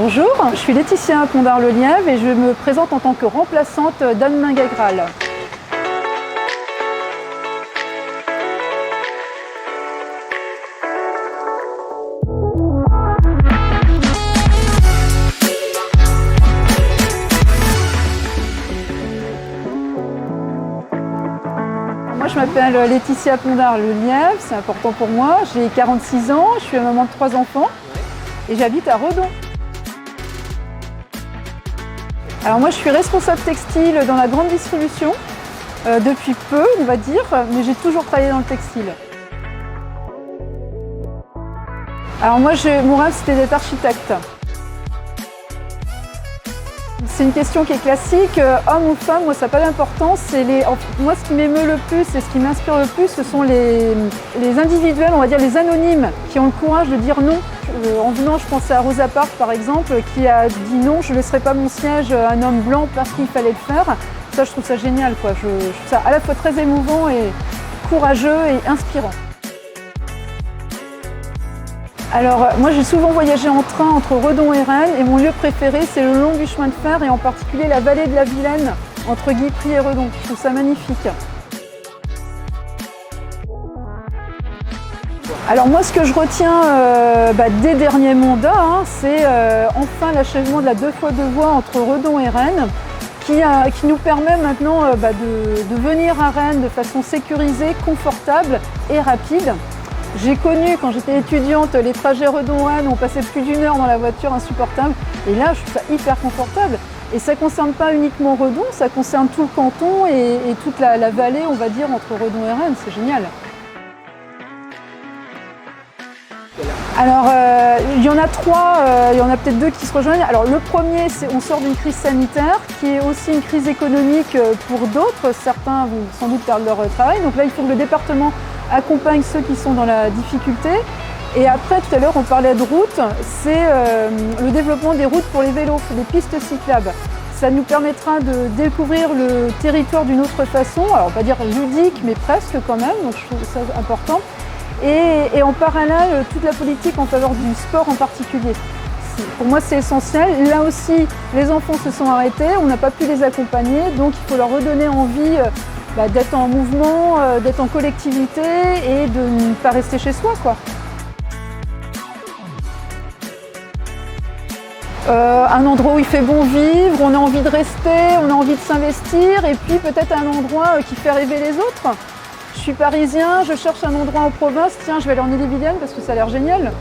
Bonjour, je suis Laetitia Pondard-Le-Lièvre et je me présente en tant que remplaçante d'Anne Mingagral. Moi je m'appelle Laetitia Pondard-Le-Lièvre, c'est important pour moi, j'ai 46 ans, je suis maman de 3 enfants et j'habite à Redon. Alors moi je suis responsable textile dans la grande distribution depuis peu on va dire, mais j'ai toujours travaillé dans le textile. Alors moi mon rêve c'était d'être architecte. C'est une question qui est classique, homme ou femme, moi ça n'a pas d'importance. Moi ce qui m'émeut le plus et ce qui m'inspire le plus, ce sont les individuels, on va dire les anonymes, qui ont le courage de dire non. En venant, je pensais à Rosa Parks par exemple, qui a dit non, je ne laisserai pas mon siège à un homme blanc parce qu'il fallait le faire. Ça, je trouve ça génial, quoi. Je trouve ça à la fois très émouvant et courageux et inspirant. Alors, moi j'ai souvent voyagé en train entre Redon et Rennes et mon lieu préféré c'est le long du chemin de fer et en particulier la vallée de la Vilaine entre Guipry et Redon. Je trouve ça magnifique. Alors moi ce que je retiens des derniers mandats, c'est enfin l'achèvement de la 2x2 voies entre Redon et Rennes qui nous permet maintenant de venir à Rennes de façon sécurisée, confortable et rapide. J'ai connu quand j'étais étudiante les trajets Redon-Rennes, on passait plus d'1 heure dans la voiture, insupportable. Et là, je trouve ça hyper confortable. Et ça ne concerne pas uniquement Redon, ça concerne tout le canton et toute la vallée, on va dire, entre Redon et Rennes. C'est génial. Alors, il y en a 3, il y en a peut-être 2 qui se rejoignent. Alors, le premier, c'est on sort d'une crise sanitaire qui est aussi une crise économique pour d'autres. Certains vont sans doute perdre leur travail. Donc là, il faut que le département accompagne ceux qui sont dans la difficulté. Et après, tout à l'heure, on parlait de routes, c'est le développement des routes pour les vélos, des pistes cyclables. Ça nous permettra de découvrir le territoire d'une autre façon, alors pas dire ludique, mais presque quand même, donc je trouve ça important. Et en parallèle, toute la politique en faveur du sport en particulier. Pour moi, c'est essentiel. Là aussi, les enfants se sont arrêtés, on n'a pas pu les accompagner, donc il faut leur redonner envie d'être en mouvement, d'être en collectivité et de ne pas rester chez soi, quoi. Un endroit où il fait bon vivre, on a envie de rester, on a envie de s'investir et puis peut-être un endroit qui fait rêver les autres. Je suis parisien, je cherche un endroit en province, tiens je vais aller en Ille-et-Vilaine parce que ça a l'air génial.